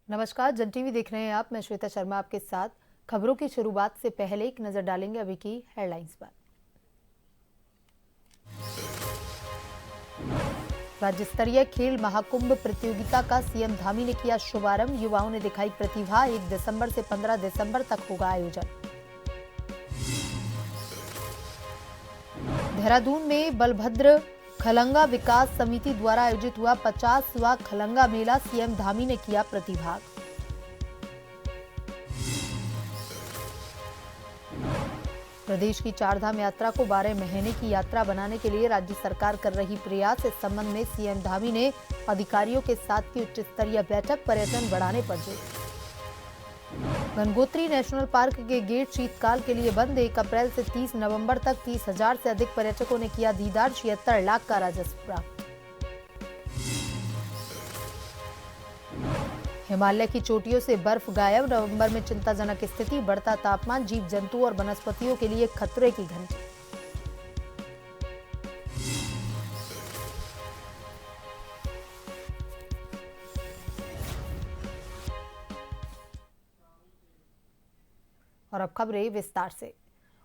नमस्कार, जन टीवी देख रहे हैं आप। मैं श्वेता शर्मा आपके साथ। खबरों की शुरुआत से पहले एक नजर डालेंगे अभी की हेडलाइंस पर। राज्य स्तरीय खेल महाकुंभ प्रतियोगिता का सीएम धामी ने किया शुभारंभ। युवाओं ने दिखाई प्रतिभा। 1 दिसंबर से 15 दिसंबर तक होगा आयोजन। देहरादून में बलभद्र खलंगा विकास समिति द्वारा आयोजित हुआ 50वां खलंगा मेला। सीएम धामी ने किया प्रतिभाग। प्रदेश की चारधाम यात्रा को 12 महीने की यात्रा बनाने के लिए राज्य सरकार कर रही प्रयास। इस संबंध में सीएम धामी ने अधिकारियों के साथ की उच्च स्तरीय बैठक। पर्यटन बढ़ाने पर जोर। गंगोत्री नेशनल पार्क के गेट शीतकाल के लिए बंद। 1 अप्रैल से 30 नवंबर तक 30,000 से अधिक पर्यटकों ने किया दीदार। 76 लाख का राजस्व प्राप्त। हिमालय की चोटियों से बर्फ गायब। नवंबर में चिंताजनक स्थिति। बढ़ता तापमान जीव जंतु और वनस्पतियों के लिए खतरे की घंटी। और अब खबरें विस्तार से।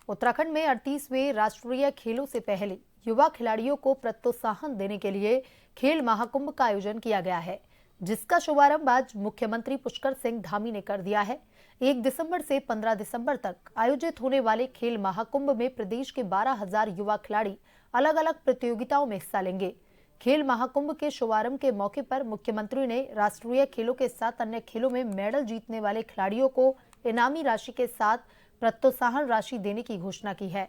उत्तराखंड में 38वें राष्ट्रीय खेलों से पहले युवा खिलाड़ियों को प्रोत्साहन देने के लिए खेल महाकुंभ का आयोजन किया गया है, जिसका शुभारंभ आज मुख्यमंत्री पुष्कर सिंह धामी ने कर दिया है। 1 दिसंबर से 15 दिसंबर तक आयोजित होने वाले खेल महाकुंभ में प्रदेश के 12,000 युवा खिलाड़ी अलग अलग प्रतियोगिताओं में हिस्सा लेंगे। खेल महाकुंभ के शुभारंभ के मौके पर मुख्यमंत्री ने राष्ट्रीय खेलों के साथ अन्य खेलों में मेडल जीतने वाले खिलाड़ियों को इनामी राशि के साथ प्रोत्साहन राशि देने की घोषणा की है।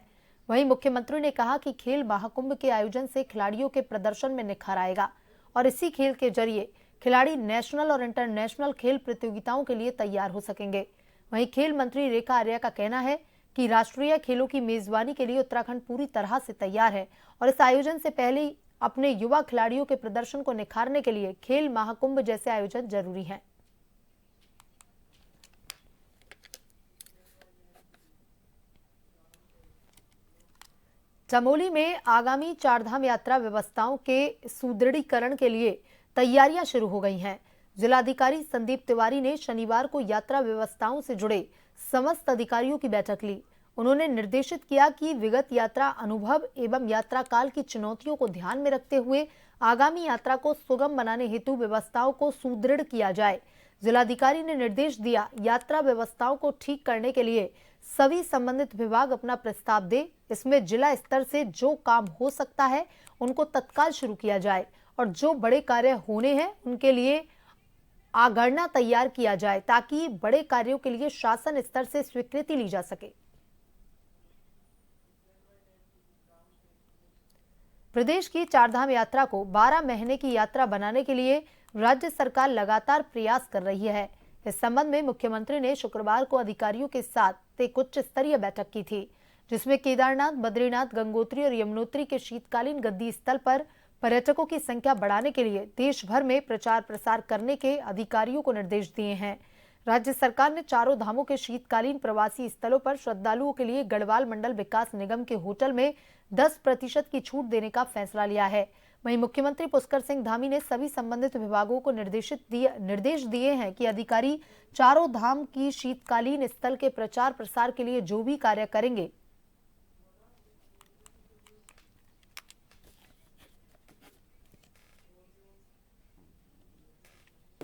वहीं मुख्यमंत्री ने कहा कि खेल महाकुंभ के आयोजन से खिलाड़ियों के प्रदर्शन में निखार आएगा और इसी खेल के जरिए खिलाड़ी नेशनल और इंटरनेशनल खेल प्रतियोगिताओं के लिए तैयार हो सकेंगे। वहीं खेल मंत्री रेखा आर्या का कहना है कि राष्ट्रीय खेलों की मेजबानी के लिए उत्तराखंड पूरी तरह से तैयार है और इस आयोजन से पहले अपने युवा खिलाड़ियों के प्रदर्शन को निखारने के लिए खेल महाकुंभ जैसे आयोजन जरूरी हैं। चमोली में आगामी चारधाम यात्रा व्यवस्थाओं के सुदृढ़ीकरण के लिए तैयारियां शुरू हो गई हैं। जिलाधिकारी संदीप तिवारी ने शनिवार को यात्रा व्यवस्थाओं से जुड़े समस्त अधिकारियों की बैठक ली। उन्होंने निर्देशित किया कि विगत यात्रा अनुभव एवं यात्रा काल की चुनौतियों को ध्यान में रखते हुए आगामी यात्रा को सुगम बनाने हेतु व्यवस्थाओं को सुदृढ़ किया जाए। जिलाधिकारी ने निर्देश दिया, यात्रा व्यवस्थाओं को ठीक करने के लिए सभी संबंधित विभाग अपना प्रस्ताव दे। इसमें जिला स्तर से जो काम हो सकता है उनको तत्काल शुरू किया जाए और जो बड़े कार्य होने हैं उनके लिए आगणना तैयार किया जाए ताकि बड़े कार्यों के लिए शासन स्तर से स्वीकृति ली जा सके। प्रदेश की चारधाम यात्रा को 12 महीने की यात्रा बनाने के लिए राज्य सरकार लगातार प्रयास कर रही है। इस संबंध में मुख्यमंत्री ने शुक्रवार को अधिकारियों के साथ एक उच्च स्तरीय बैठक की थी, जिसमें केदारनाथ, बद्रीनाथ, गंगोत्री और यमुनोत्री के शीतकालीन गद्दी स्थल पर पर्यटकों की संख्या बढ़ाने के लिए देश भर में प्रचार प्रसार करने के अधिकारियों को निर्देश दिए हैं। राज्य सरकार ने चारों धामों के शीतकालीन प्रवासी स्थलों पर श्रद्धालुओं के लिए गढ़वाल मंडल विकास निगम के होटल में 10% की छूट देने का फैसला लिया है। वहीं मुख्यमंत्री पुष्कर सिंह धामी ने सभी संबंधित विभागों को निर्देश दिए हैं कि अधिकारी चारों धाम की शीतकालीन स्थल के प्रचार प्रसार के लिए जो भी कार्य करेंगे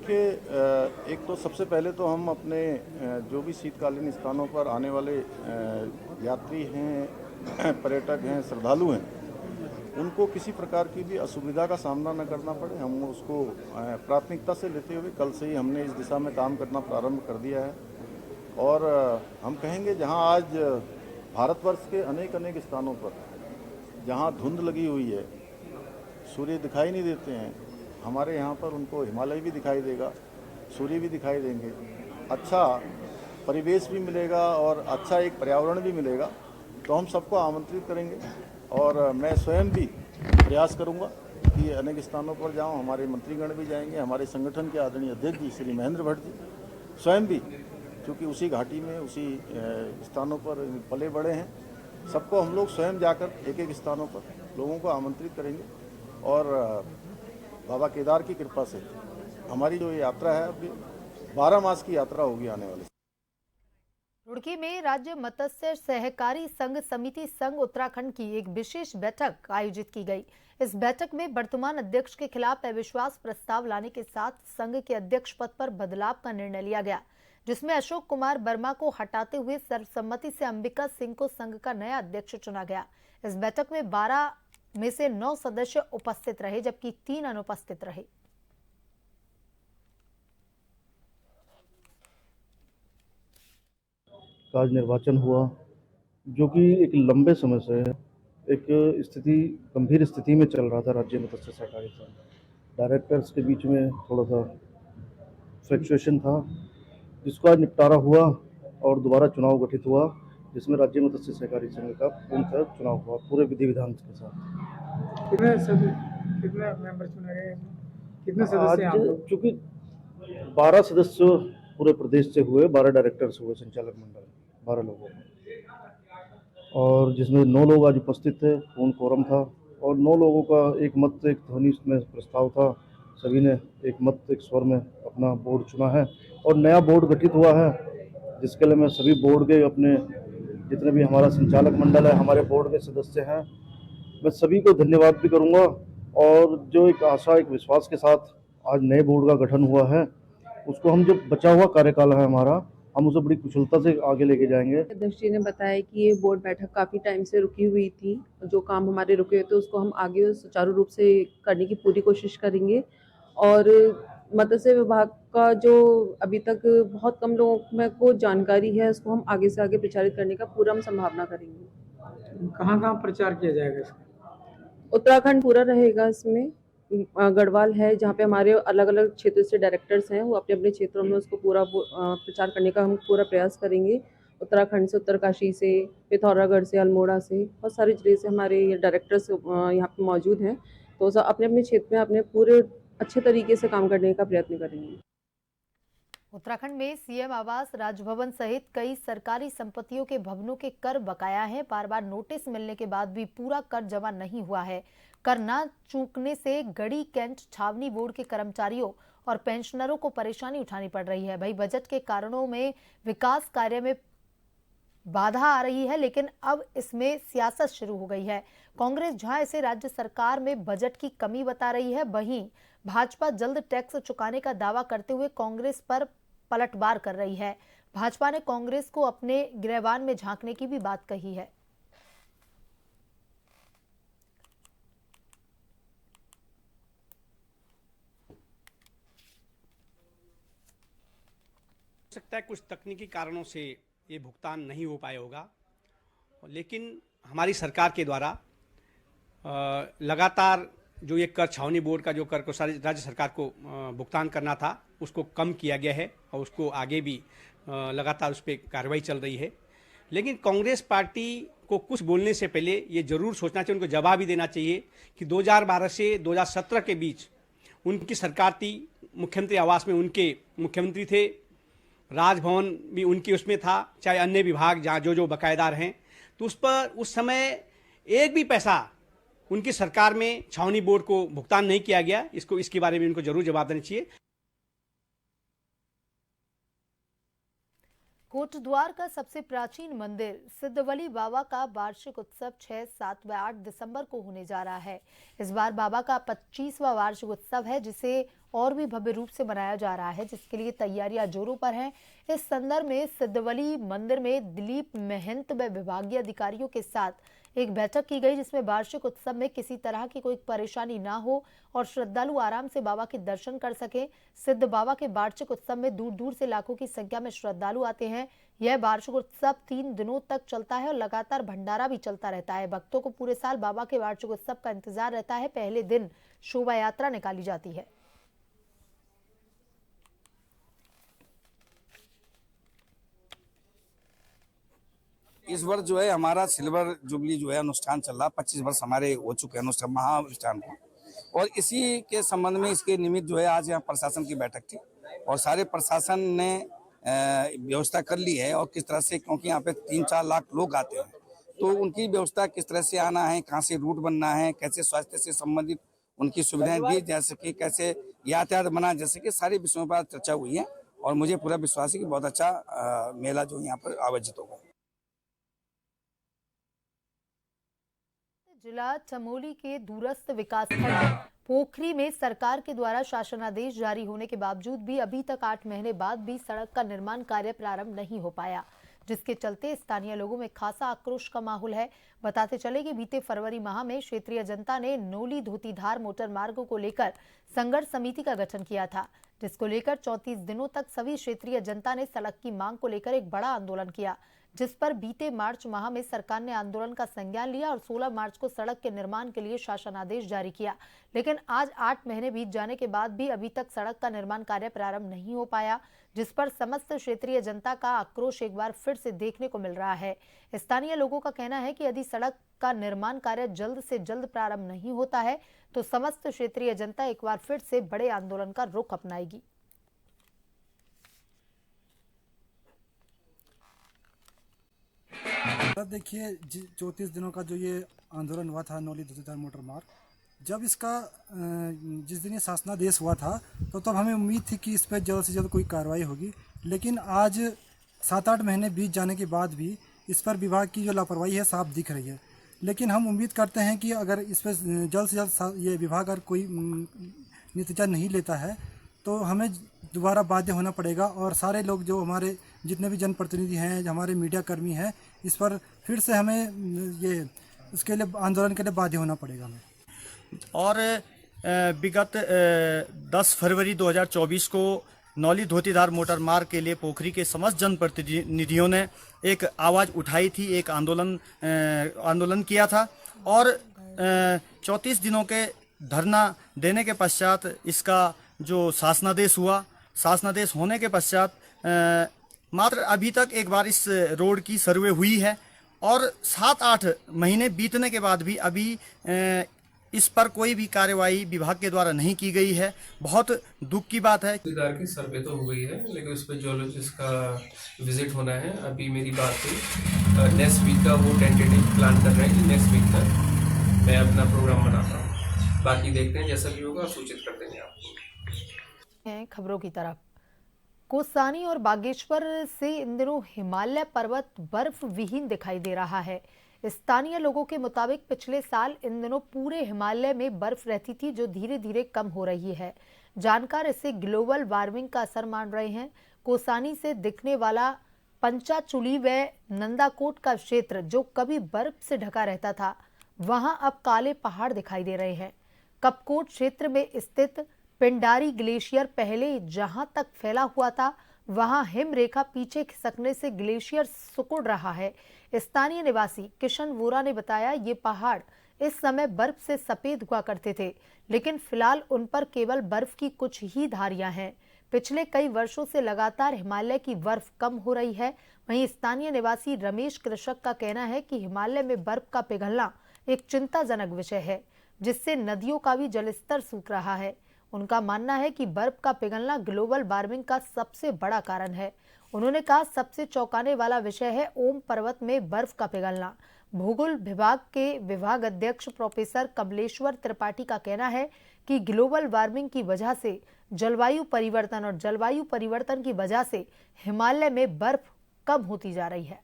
एक तो सबसे पहले तो हम अपने जो भी शीतकालीन स्थानों पर आने वाले यात्री हैं, पर्यटक हैं, श्रद्धालु हैं, उनको किसी प्रकार की भी असुविधा का सामना न करना पड़े, हम उसको प्राथमिकता से लेते हुए कल से ही हमने इस दिशा में काम करना प्रारंभ कर दिया है। और हम कहेंगे जहां आज भारतवर्ष के अनेक अनेक स्थानों पर जहां धुंध लगी हुई है, सूर्य दिखाई नहीं देते हैं, हमारे यहाँ पर उनको हिमालय भी दिखाई देगा, सूर्य भी दिखाई देंगे, अच्छा परिवेश भी मिलेगा और अच्छा एक पर्यावरण भी मिलेगा। तो हम सबको आमंत्रित करेंगे और मैं स्वयं भी प्रयास करूंगा कि अनेक स्थानों पर जाऊं। हमारे मंत्रीगण भी जाएंगे, हमारे संगठन के आदरणीय अध्यक्ष जी श्री महेंद्र भट्ट जी स्वयं भी, क्योंकि उसी घाटी में उसी स्थानों पर पले बड़े हैं, सबको हम लोग स्वयं जाकर एक एक स्थानों पर लोगों को आमंत्रित करेंगे। और बाबा केदार की कृपा से हमारी जो यात्रा है अभी 12 मास की यात्रा होगी आने वाले। रुड़की में राज्य मत्स्य सहकारी संघ समिति संघ उत्तराखंड की एक विशेष बैठक आयोजित की गई। इस बैठक में वर्तमान अध्यक्ष के खिलाफ अविश्वास प्रस्ताव लाने के साथ संघ के अध्यक्ष पद पर बदलाव का निर्णय लिया गया, जिसमें अशोक कुमार वर्मा को हटाते हुए सर्वसम्मति से अंबिका सिंह को संघ का नया अध्यक्ष चुना गया। इस बैठक में 12 में से 9 सदस्य उपस्थित रहे, जबकि 3 अनुपस्थित रहे। आज निर्वाचन हुआ, जो कि एक लंबे समय से एक गंभीर स्थिति में चल रहा था राज्य मत्स्य सहकारिता। डायरेक्टर्स के बीच में थोड़ा सा फ्लक्चुएशन था, जिसको आज निपटारा हुआ और दोबारा चुनाव गठित हुआ, जिसमें राज्य मत्स्य सहकारी संघ का पूर्णतः चुनाव हुआ पूरे विधि विधान के साथ। कितने मेंबर चुने गए? कितने सदस्य? आज चूंकि 12 सदस्य पूरे प्रदेश से हुए, 12 डायरेक्टर्स हुए संचालक मंडल, 12 लोगों में, और जिसमें 9 लोग आज उपस्थित थे, पूर्ण कोरम था, और 9 लोगों का एक मत एक ध्वनि में प्रस्ताव था। सभी ने एक मत एक स्वर में अपना बोर्ड चुना है और नया बोर्ड गठित हुआ है, जिसके लिए मैं सभी बोर्ड के अपने जितने भी हमारा संचालक मंडल है, हमारे बोर्ड के सदस्य हैं, मैं सभी को धन्यवाद भी करूंगा। और जो एक आशा एक विश्वास के साथ आज नए बोर्ड का गठन हुआ है, उसको हम जो बचा हुआ कार्यकाल है हमारा, हम उसे बड़ी कुशलता से आगे लेके जाएंगे। अध्यक्ष जी ने बताया कि ये बोर्ड बैठक काफ़ी टाइम से रुकी हुई थी, जो काम हमारे रुके हुए थे उसको हम आगे सुचारू रूप से करने की पूरी कोशिश करेंगे। और मत्स्य विभाग का जो अभी तक बहुत कम लोगों को जानकारी है, उसको हम आगे से आगे प्रचारित करने का पूरा हम संभावना करेंगे। कहाँ प्रचार किया जाएगा इसका? उत्तराखंड पूरा रहेगा इसमें। गढ़वाल है जहाँ पे हमारे अलग अलग क्षेत्र से डायरेक्टर्स हैं, वो अपने अपने क्षेत्रों में उसको पूरा प्रचार करने का हम पूरा प्रयास करेंगे। उत्तराखंड से, उत्तरकाशी से, पिथौरागढ़ से, अल्मोड़ा से, बहुत सारे जिले से हमारे डायरेक्टर्स यहाँ पे मौजूद हैं, तो अपने अपने क्षेत्र में अपने पूरे अच्छे तरीके से काम करने का प्रयत्न करेंगे। उत्तराखंड में सीएम आवास, राजभवन सहित कई सरकारी संपत्तियों के भवनों के कर बकाया हैं। बार बार नोटिस मिलने के बाद भी पूरा कर जमा नहीं हुआ है। कर न चूकने से गढ़ी कैंट छावनी बोर्ड के कर्मचारियों और पेंशनरों को परेशानी उठानी पड़ रही है। भाई बजट के कारणों में विकास कार्य में बाधा आ रही है, लेकिन अब इसमें सियासत शुरू हो गई है। कांग्रेस जहां इसे राज्य सरकार में बजट की कमी बता रही है, वहीं भाजपा जल्द टैक्स चुकाने का दावा करते हुए कांग्रेस पर पलटवार कर रही है। भाजपा ने कांग्रेस को अपने गिरबान में झांकने की भी बात कही है। सकता है कुछ तकनीकी कारणों से ये भुगतान नहीं हो पाया होगा, लेकिन हमारी सरकार के द्वारा लगातार जो ये कर छावनी बोर्ड का जो कर को सारी राज्य सरकार को भुगतान करना था, उसको कम किया गया है और उसको आगे भी लगातार उस पर कार्रवाई चल रही है। लेकिन कांग्रेस पार्टी को कुछ बोलने से पहले ये जरूर सोचना चाहिए, उनको जवाब भी देना चाहिए कि 2012 से 2017 के बीच उनकी सरकार थी, मुख्यमंत्री आवास में उनके मुख्यमंत्री थे, राजभवन भी उनकी उसमें था, चाहे अन्य विभाग जहाँ जो बकायेदार हैं, तो उस पर उस समय एक भी पैसा उनकी सरकार में छावनी बोर्ड को भुगतान नहीं किया गया। इसके बारे में उनको जरूर जवाब देना चाहिए। कोटद्वार का सबसे प्राचीन मंदिर सिद्धवली बाबा का वार्षिक उत्सव 6, 7 व 8 दिसंबर को होने जा रहा है। इस बार बाबा का 25वां वार्षिक उत्सव है, जिसे और भी भव्य रूप से मनाया जा रहा है, जिसके लिए तैयारियां जोरों पर हैं। इस संदर्भ में सिद्धवली मंदिर में दिलीप महंत व विभागीय अधिकारियों के साथ एक बैठक की गई, जिसमें वार्षिक उत्सव में किसी तरह की कोई परेशानी ना हो और श्रद्धालु आराम से बाबा के दर्शन कर सकें। सिद्ध बाबा के वार्षिक उत्सव में दूर दूर से लाखों की संख्या में श्रद्धालु आते हैं। यह वार्षिक उत्सव 3 दिनों तक चलता है और लगातार भंडारा भी चलता रहता है। भक्तों को पूरे साल बाबा के वार्षिक उत्सव का इंतजार रहता है। पहले दिन शोभा यात्रा निकाली जाती है। इस वर्ष जो है हमारा सिल्वर जुबली जो है अनुष्ठान चल रहा, 25 वर्ष हमारे हो चुके हैं अनुष्ठान महाअनुष्ठान को, और इसी के संबंध में इसके निमित्त जो है आज यहाँ प्रशासन की बैठक थी और सारे प्रशासन ने व्यवस्था कर ली है। और किस तरह से, क्योंकि यहाँ पे 3-4 लाख लोग आते हैं, तो उनकी व्यवस्था किस तरह से आना है, कहाँ से रूट बनना है, कैसे स्वास्थ्य से संबंधित उनकी सुविधाएं दी जा सके, कैसे यातायात बना जा सके, सारे विषयों पर चर्चा हुई है। और मुझे पूरा विश्वास है कि बहुत अच्छा मेला जो यहाँ पर आयोजित होगा। जिला चमोली के दूरस्थ विकासखंड पोखरी में सरकार के द्वारा शासनादेश जारी होने के बावजूद भी अभी तक 8 महीने बाद भी सड़क का निर्माण कार्य प्रारंभ नहीं हो पाया, जिसके चलते स्थानीय लोगों में खासा आक्रोश का माहौल है। बताते चले कि बीते फरवरी माह में क्षेत्रीय जनता ने नोली धोतीधार मोटर मार्ग को लेकर संघर्ष समिति का गठन किया था, जिसको लेकर 34 दिनों तक सभी क्षेत्रीय जनता ने सड़क की मांग को लेकर एक बड़ा आंदोलन किया, जिस पर बीते मार्च माह में सरकार ने आंदोलन का संज्ञान लिया और 16 मार्च को सड़क के निर्माण के लिए शासनादेश जारी किया। लेकिन आज 8 महीने बीत जाने के बाद भी अभी तक सड़क का निर्माण कार्य प्रारंभ नहीं हो पाया, जिस पर समस्त क्षेत्रीय जनता का आक्रोश एक बार फिर से देखने को मिल रहा है। स्थानीय लोगों का कहना है कि यदि सड़क का निर्माण कार्य जल्द से जल्द प्रारंभ नहीं होता है तो समस्त क्षेत्रीय जनता एक बार फिर से बड़े आंदोलन का रुख अपनाएगी। देखिए 34 दिनों का जो ये आंदोलन हुआ था नोली धोतीधार मोटर मार्ग, जब इसका जिस दिन ये शासनादेश हुआ था तो तब हमें उम्मीद थी कि इस पर जल्द से जल्द कोई कार्रवाई होगी। लेकिन आज 7-8 महीने बीत जाने के बाद भी इस पर विभाग की जो लापरवाही है साफ दिख रही है। लेकिन हम उम्मीद करते हैं कि अगर इस पर जल्द से जल्द ये विभाग अगर कोई नतीजा नहीं लेता है तो हमें दोबारा बाध्य होना पड़ेगा और सारे लोग जो हमारे जितने भी जनप्रतिनिधि हैं, हमारे मीडिया कर्मी हैं, इस पर फिर से हमें ये उसके लिए आंदोलन के लिए बाध्य होना पड़ेगा हमें। और विगत 10 फरवरी 2024 को नौली धोतीधार मोटर मार्ग के लिए पोखरी के समस्त जनप्रतिनिधियों ने एक आवाज़ उठाई थी, एक आंदोलन किया था और 34 दिनों के धरना देने के पश्चात इसका जो शासनादेश हुआ, शासनादेश होने के पश्चात मात्र अभी तक एक बार इस रोड की सर्वे हुई है और 7-8 महीने बीतने के बाद भी अभी इस पर कोई भी कार्रवाई विभाग के द्वारा नहीं की गई है। बहुत दुख की बात है। ठेकेदार की सर्वे तो हो गई है लेकिन उस पर जियोलॉजिस्ट का विजिट होना है। अभी मेरी बात हुई नेक्स्ट वीक का, वो टेंटेटिव प्लान कर रहे हैं कि नेक्स्ट वीक तक मैं अपना प्रोग्राम बनाता हूँ। बाकी देखते हैं, जैसा भी होगा सूचित कर देंगे आपको। खबरों की तरफ, कोसानी और बागेश्वर से इन दिनों हिमालय पर्वत बर्फ विहीन दिखाई दे रहा है। स्थानीय लोगों के मुताबिक पिछले साल इन दिनों पूरे हिमालय में बर्फ रहती थी, जो धीरे धीरे कम हो रही है। जानकार इसे ग्लोबल वार्मिंग का असर मान रहे हैं। कोसानी से दिखने वाला पंचाचुली व नंदाकोट का क्षेत्र जो कभी बर्फ से ढका रहता था, वहां अब काले पहाड़ दिखाई दे रहे हैं। कपकोट क्षेत्र में स्थित पिंडारी ग्लेशियर पहले जहां तक फैला हुआ था, वहां हिम रेखा पीछे खिसकने से ग्लेशियर सिकुड़ रहा है। स्थानीय निवासी किशन वोरा ने बताया, ये पहाड़ इस समय बर्फ से सफेद हुआ करते थे, लेकिन फिलहाल उन पर केवल बर्फ की कुछ ही धारियां हैं। पिछले कई वर्षों से लगातार हिमालय की बर्फ कम हो रही है। वहीं स्थानीय निवासी रमेश कृषक का कहना है कि हिमालय में बर्फ का पिघलना एक चिंताजनक विषय है, जिससे नदियों का भी जलस्तर सूख रहा है। उनका मानना है कि बर्फ का पिघलना ग्लोबल वार्मिंग का सबसे बड़ा कारण है। उन्होंने कहा, सबसे चौंकाने वाला विषय है ओम पर्वत में बर्फ का पिघलना। भूगोल विभाग के विभाग अध्यक्ष प्रोफेसर कमलेश्वर त्रिपाठी का कहना है कि ग्लोबल वार्मिंग की वजह से जलवायु परिवर्तन और जलवायु परिवर्तन की वजह से हिमालय में बर्फ कम होती जा रही है।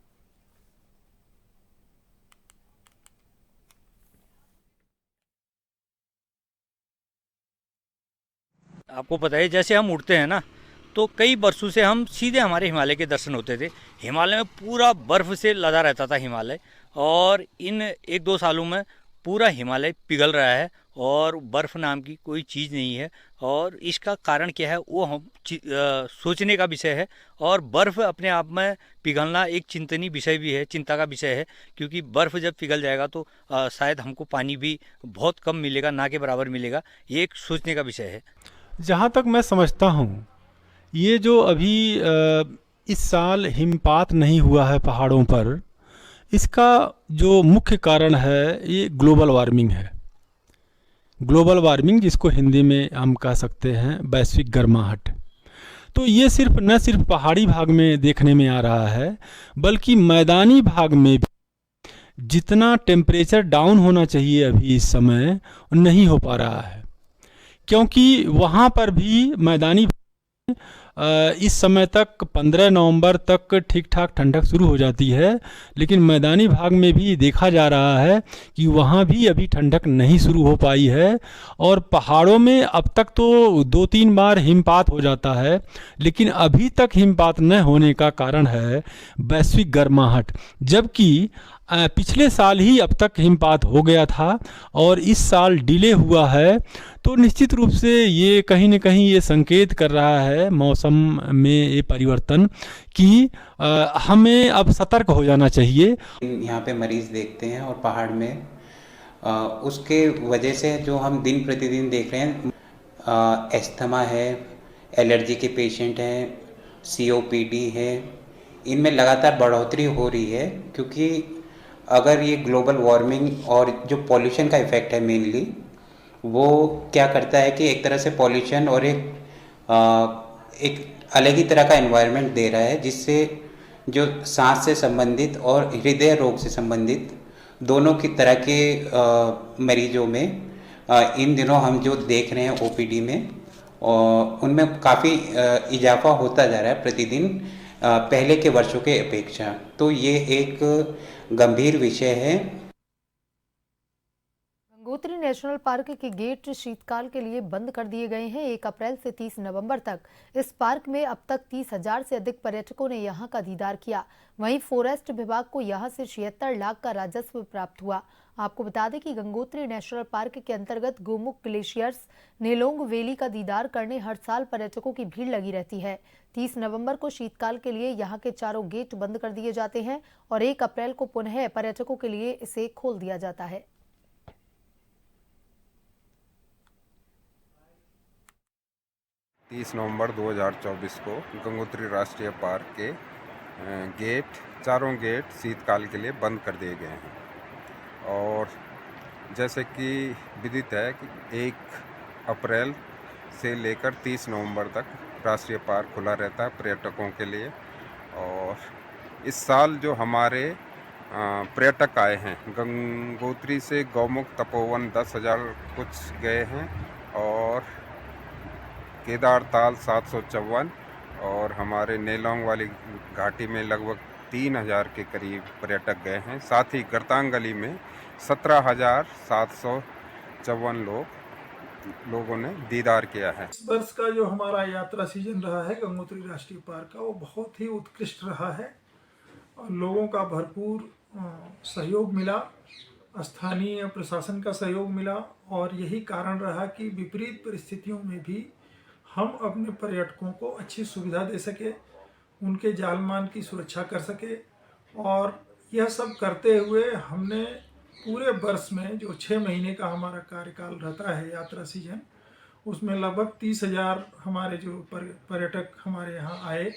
आपको पता है, जैसे हम उड़ते हैं ना, तो कई वर्षों से हम सीधे हमारे हिमालय के दर्शन होते थे। हिमालय में पूरा बर्फ से लदा रहता था हिमालय, और इन 1-2 सालों में पूरा हिमालय पिघल रहा है और बर्फ़ नाम की कोई चीज़ नहीं है। और इसका कारण क्या है वो हम सोचने का विषय है। और बर्फ़ अपने आप में पिघलना एक चिंतनीय विषय भी है, चिंता का विषय है, क्योंकि बर्फ़ जब पिघल जाएगा तो शायद हमको पानी भी बहुत कम मिलेगा, ना के बराबर मिलेगा। ये एक सोचने का विषय है। जहाँ तक मैं समझता हूँ, ये जो अभी इस साल हिमपात नहीं हुआ है पहाड़ों पर, इसका जो मुख्य कारण है ये ग्लोबल वार्मिंग है। ग्लोबल वार्मिंग जिसको हिंदी में हम कह सकते हैं वैश्विक गर्माहट। तो ये न सिर्फ पहाड़ी भाग में देखने में आ रहा है, बल्कि मैदानी भाग में भी जितना टेम्परेचर डाउन होना चाहिए अभी इस समय नहीं हो पा रहा है, क्योंकि वहाँ पर भी मैदानी इस समय तक 15 नवंबर तक ठीक ठाक ठंडक शुरू हो जाती है, लेकिन मैदानी भाग में भी देखा जा रहा है कि वहाँ भी अभी ठंडक नहीं शुरू हो पाई है। और पहाड़ों में अब तक तो 2-3 बार हिमपात हो जाता है, लेकिन अभी तक हिमपात न होने का कारण है वैश्विक गर्माहट, जबकि पिछले साल ही अब तक हिमपात हो गया था और इस साल डिले हुआ है। तो निश्चित रूप से ये कहीं न कहीं ये संकेत कर रहा है मौसम में ये परिवर्तन कि हमें अब सतर्क हो जाना चाहिए। यहाँ पे मरीज़ देखते हैं और पहाड़ में उसके वजह से जो हम दिन प्रतिदिन देख रहे हैं, एस्थमा है, एलर्जी के पेशेंट हैं, COPD है, इनमें लगातार बढ़ोतरी हो रही है। क्योंकि अगर ये ग्लोबल वार्मिंग और जो पॉल्यूशन का इफ़ेक्ट है मेनली, वो क्या करता है कि एक तरह से पॉल्यूशन और एक अलग ही तरह का एनवायरनमेंट दे रहा है, जिससे जो सांस से संबंधित और हृदय रोग से संबंधित दोनों की तरह के मरीजों में इन दिनों हम जो देख रहे हैं OPD में, उनमें काफ़ी इजाफा होता जा रहा है प्रतिदिन पहले के वर्षों के अपेक्षा। तो ये एक गंभीर विषय है। गंगोत्री नेशनल पार्क के गेट शीतकाल के लिए बंद कर दिए गए हैं। 1 अप्रैल से 30 नवंबर तक इस पार्क में अब तक 30,000 से अधिक पर्यटकों ने यहां का दीदार किया। वहीं फॉरेस्ट विभाग को यहां से 76 लाख का राजस्व प्राप्त हुआ। आपको बता दें कि गंगोत्री नेशनल पार्क के अंतर्गत गोमुख ग्लेशियर्स, नेलोंग वैली का दीदार करने हर साल पर्यटकों की भीड़ लगी रहती है। 30 नवंबर को शीतकाल के लिए यहां के चारों गेट बंद कर दिए जाते हैं और 1 अप्रैल को पुनः पर्यटकों के लिए इसे खोल दिया जाता है। नवंबर 2024 को गंगोत्री राष्ट्रीय पार्क के चारों गेट शीतकाल के लिए बंद कर दिए गए हैं। और जैसे कि विदित है कि 1 अप्रैल से लेकर 30 नवंबर तक राष्ट्रीय पार्क खुला रहता है पर्यटकों के लिए। और इस साल जो हमारे पर्यटक आए हैं, गंगोत्री से गौमुख तपोवन 10,000 कुछ गए हैं और केदारताल 754 और हमारे नेलोंग वाली घाटी में लगभग 3,000 के करीब पर्यटक गए हैं। साथ ही गर्तांगली में 17,754 लोगों ने दीदार किया है। इस वर्ष का जो हमारा यात्रा सीजन रहा है गंगोत्री राष्ट्रीय पार्क का, वो बहुत ही उत्कृष्ट रहा है और लोगों का भरपूर सहयोग मिला, स्थानीय प्रशासन का सहयोग मिला और यही कारण रहा कि विपरीत परिस्थितियों में भी हम अपने पर्यटकों को अच्छी सुविधा दे सके, उनके जान माल की सुरक्षा कर सके। और यह सब करते हुए हमने पूरे वर्ष में जो 6 महीने का हमारा कार्यकाल रहता है यात्रा सीजन, उसमें लगभग 30,000 हमारे जो पर्यटक हमारे यहाँ आए।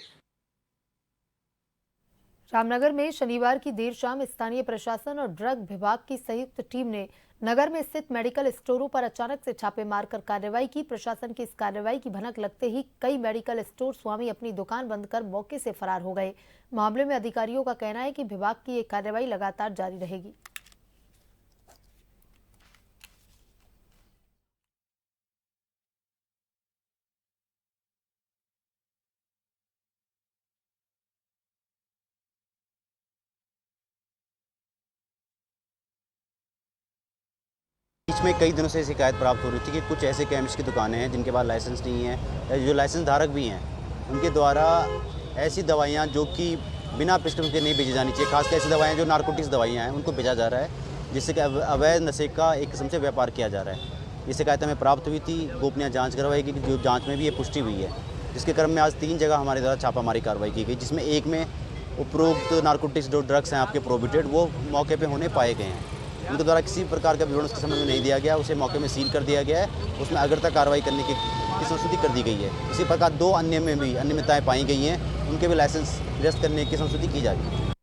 रामनगर में शनिवार की देर शाम स्थानीय प्रशासन और ड्रग विभाग की संयुक्त टीम ने नगर में स्थित मेडिकल स्टोरों पर अचानक से छापे मारकर कार्रवाई की। प्रशासन की इस कार्रवाई की भनक लगते ही कई मेडिकल स्टोर स्वामी अपनी दुकान बंद कर मौके से फरार हो गए। मामले में अधिकारियों का कहना है कि विभाग की ये कार्रवाई लगातार जारी रहेगी। बीच में कई दिनों से शिकायत प्राप्त हो रही थी कि कुछ ऐसे केमिस्ट की दुकानें हैं जिनके पास लाइसेंस नहीं है या जो लाइसेंस धारक भी हैं, उनके द्वारा ऐसी दवाइयाँ जो कि बिना प्रिस्क्रिप्शन के नहीं बेची जानी चाहिए, खासकर ऐसी दवाइयाँ जो नारकोटिक्स दवाइयाँ हैं उनको बेचा जा रहा है, जिससे कि अवैध नशे का एक किस्म से व्यापार किया जा रहा है। ये शिकायत हमें प्राप्त हुई थी, गोपनीय जाँच करवाई गई, जो जाँच में भी ये पुष्टि हुई है, जिसके क्रम में आज 3 जगह हमारे द्वारा छापामारी कार्रवाई की गई, जिसमें एक में उपरोक्त नारकोटिक्स जो ड्रग्स हैं आपके प्रोहिबिटेड, वो मौके पे होने पाए गए हैं। उनके द्वारा किसी प्रकार का विवरण उसके संबंध में नहीं दिया गया, उसे मौके में सील कर दिया गया है, उसमें अग्रता कार्रवाई करने की संस्तुति कर दी गई है। इसी प्रकार 2 अन्य में भी अनियमितताएँ पाई गई हैं, उनके भी लाइसेंस निरस्त करने की संस्तुति की जा रही है।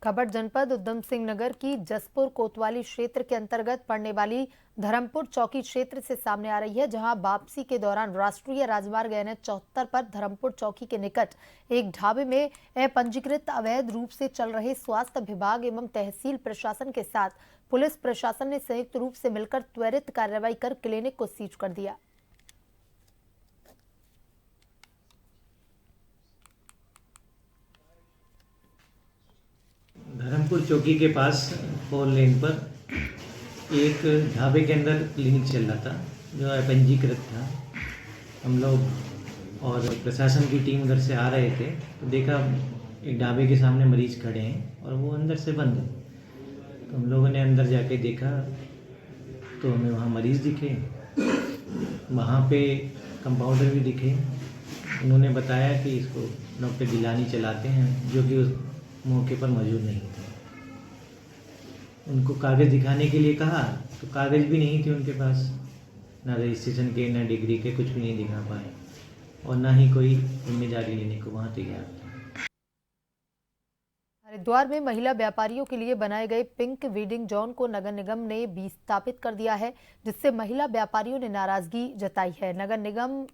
खबर जनपद उधम सिंह नगर की जसपुर कोतवाली क्षेत्र के अंतर्गत पड़ने वाली धर्मपुर चौकी क्षेत्र से सामने आ रही है, जहां वापसी के दौरान राष्ट्रीय राजमार्ग NH 74 पर धर्मपुर चौकी के निकट एक ढाबे में अपंजीकृत अवैध रूप से चल रहे स्वास्थ्य विभाग एवं तहसील प्रशासन के साथ पुलिस प्रशासन ने संयुक्त रूप से मिलकर त्वरित कार्रवाई कर क्लिनिक को सीज कर दिया। धर्मपुर चौकी के पास 4 लेन पर एक ढाबे के अंदर क्लिनिक चल रहा था जो अपंजीकृत था। हम लोग और प्रशासन की टीम उधर से आ रहे थे तो देखा एक ढाबे के सामने मरीज खड़े हैं और वो अंदर से बंद है। तो हम लोगों ने अंदर जाके देखा तो हमें वहाँ मरीज दिखे, वहाँ पे कंपाउंडर भी दिखे। उन्होंने बताया कि इसको डॉक्टर गिलानी चलाते हैं, जो कि उस मौके पर मौजूद नहीं थे। उनको कागज़ दिखाने के लिए कहा तो कागज़ भी नहीं थे उनके पास, ना रजिस्ट्रेशन के ना डिग्री के, कुछ भी नहीं दिखा पाए और ना ही कोई जिम्मेदारी लेने को वहाँ तैयार था। हरिद्वार में महिला व्यापारियों के लिए बनाए गए पिंक वेडिंग जोन को नगर निगम ने विस्थापित कर दिया है, जिससे महिला व्यापारियों ने नाराजगी जताई है। नगर निगम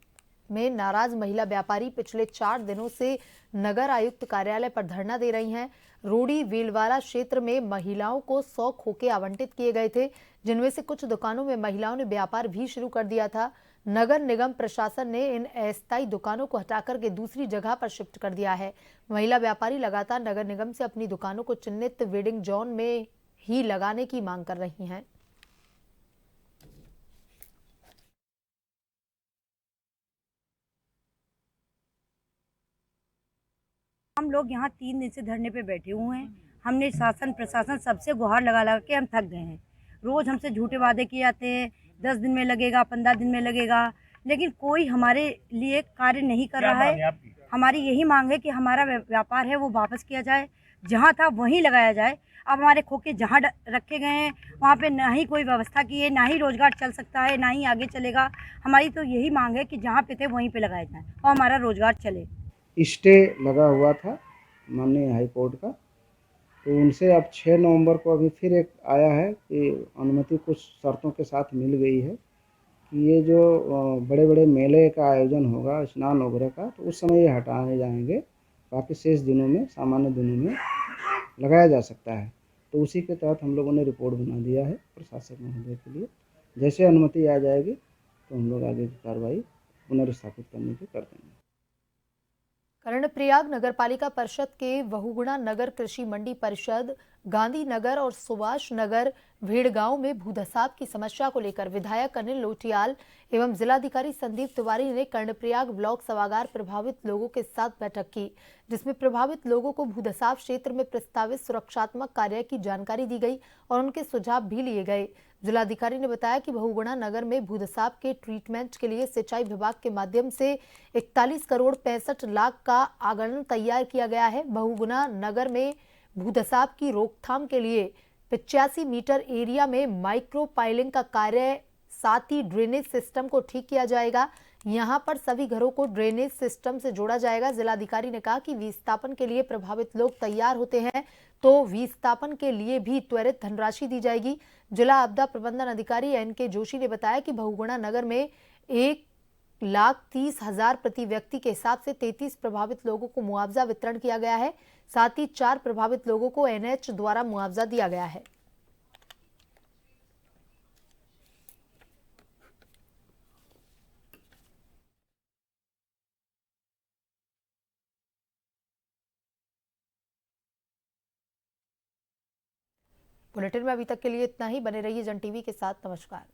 में नाराज महिला व्यापारी पिछले 4 दिनों से नगर आयुक्त कार्यालय पर धरना दे रही हैं। रोडी वेलवाला क्षेत्र में महिलाओं को 100 खोखे आवंटित किए गए थे, जिनमें से कुछ दुकानों में महिलाओं ने व्यापार भी शुरू कर दिया था। नगर निगम प्रशासन ने इन अस्थायी दुकानों को हटाकर के दूसरी जगह पर शिफ्ट कर दिया है। महिला व्यापारी लगातार नगर निगम से अपनी दुकानों को चिन्हित वेडिंग जोन में ही लगाने की मांग कर रही हैं। हम लोग यहाँ 3 दिन से धरने पे बैठे हुए हैं। हमने शासन प्रशासन सबसे गुहार लगा के हम थक गए हैं। रोज हमसे झूठे वादे किए जाते हैं, 10 दिन में लगेगा, 15 दिन में लगेगा, लेकिन कोई हमारे लिए कार्य नहीं कर रहा है। हमारी यही मांग है कि हमारा व्यापार है वो वापस किया जाए, जहाँ था वहीं लगाया जाए। अब हमारे खोखे जहाँ रखे गए हैं वहाँ पे ना ही कोई व्यवस्था की है, ना ही रोजगार चल सकता है, ना ही आगे चलेगा। हमारी तो यही मांग है कि जहाँ पे थे वहीं पे लगाया जाए और हमारा रोजगार चले। स्टे लगा हुआ था माननीय हाई कोर्ट का, तो उनसे अब 6 नवंबर को अभी फिर एक आया है कि अनुमति कुछ शर्तों के साथ मिल गई है कि ये जो बड़े बड़े मेले का आयोजन होगा, स्नान वगैरह का, तो उस समय ये हटाए जाएंगे। बाकी शेष दिनों में, सामान्य दिनों में लगाया जा सकता है। तो उसी के तहत हम लोगों ने रिपोर्ट बना दिया है प्रशासक महोदय के लिए। जैसे अनुमति आ जाएगी तो हम लोग आगे की कार्रवाई पुनर्स्थापित करने की कर देंगे। कर्णप्रयाग नगरपालिका परिषद के बहुगुणा नगर कृषि मंडी परिषद, गांधी नगर और सुभाष नगर भेड़गांव में भूधसाव की समस्या को लेकर विधायक अनिल लोटियाल एवं जिलाधिकारी संदीप तिवारी ने कर्णप्रयाग ब्लॉक सभागार प्रभावित लोगों के साथ बैठक की, जिसमें प्रभावित लोगों को भूधसाव क्षेत्र में प्रस्तावित सुरक्षात्मक कार्य की जानकारी दी गई और उनके सुझाव भी लिए गए। जिलाधिकारी ने बताया कि बहुगुणा नगर में भूधसाव के ट्रीटमेंट के लिए सिंचाई विभाग के माध्यम से 41 करोड़ 65 लाख का आगणन तैयार किया गया है। बहुगुणा नगर में भूधसाव की रोकथाम के लिए 85 मीटर एरिया में माइक्रो पाइलिंग का कार्य, साथ ही ड्रेनेज सिस्टम को ठीक किया जाएगा। यहां पर सभी घरों को ड्रेनेज सिस्टम से जोड़ा जाएगा। जिलाधिकारी ने कहा कि विस्थापन के लिए प्रभावित लोग तैयार होते हैं तो विस्थापन के लिए भी त्वरित धनराशि दी जाएगी। जिला आपदा प्रबंधन अधिकारी NK जोशी ने बताया कि बहुगुणा नगर में 1,30,000 प्रति व्यक्ति के हिसाब से 33 प्रभावित लोगों को मुआवजा वितरण किया गया है। साथ ही 4 प्रभावित लोगों को NH द्वारा मुआवजा दिया गया है। बुलेटिन में अभी तक के लिए इतना ही। बने रहिए जन टीवी के साथ। नमस्कार।